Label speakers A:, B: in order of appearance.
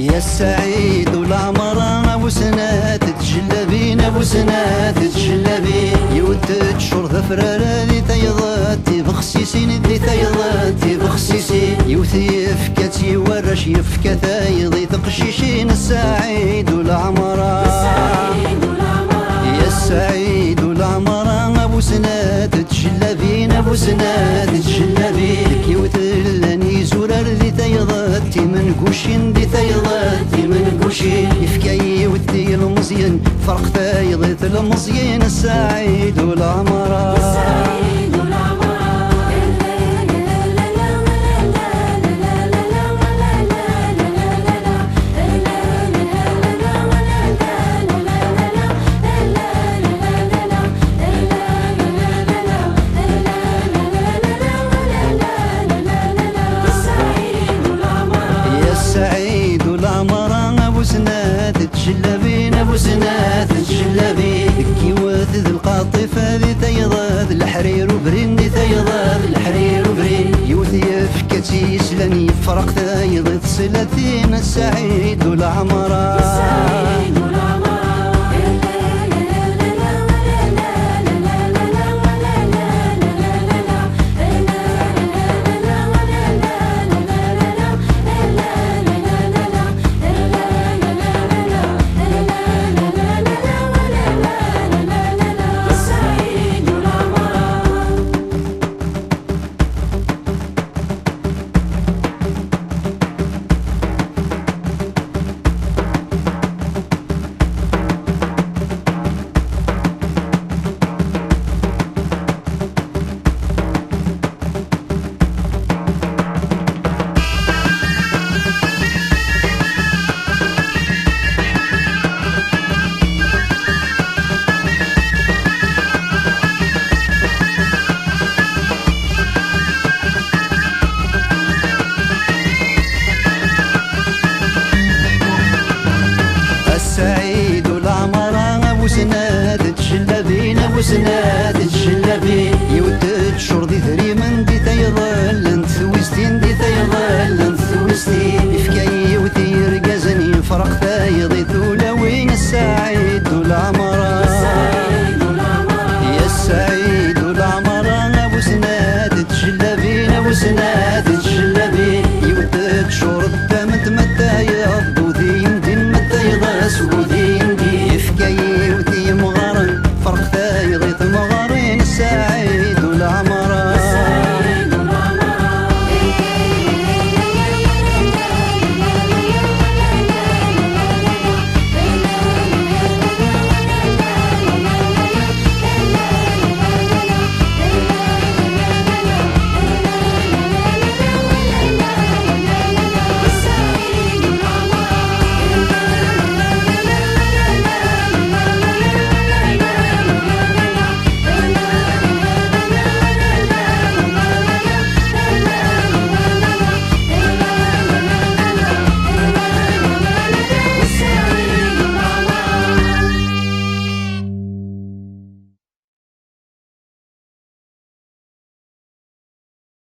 A: يا السعيد والعمران ابو سنات تجلبين ابو سنات تجلبين يودت شور ذفرة ذي تيضاتي بخسيسين ذي تيضاتي بخسيسين يوثي يفكتي ورش يفكتا يضي تقشيشين السعيد والعمران يا السعيد والعمران ابو سنات تجلبين ابو سنات تجلبين يوثلني زرار ذي تيضاتي من قوشين ذي تيضاتي من قوشين يفكي يوثي المزين فرق تيضيت المزين السعيد والعمران السعيد والعمران ابو سنات تجلبين ابو سنات تجلبين كيوات ذي القاطفة ذي تيضاد الحرير وبرين ذي تيضاد الحرير وبرين يوثي يفكتي يسلني فرق تيض صلتين السعيد والعمران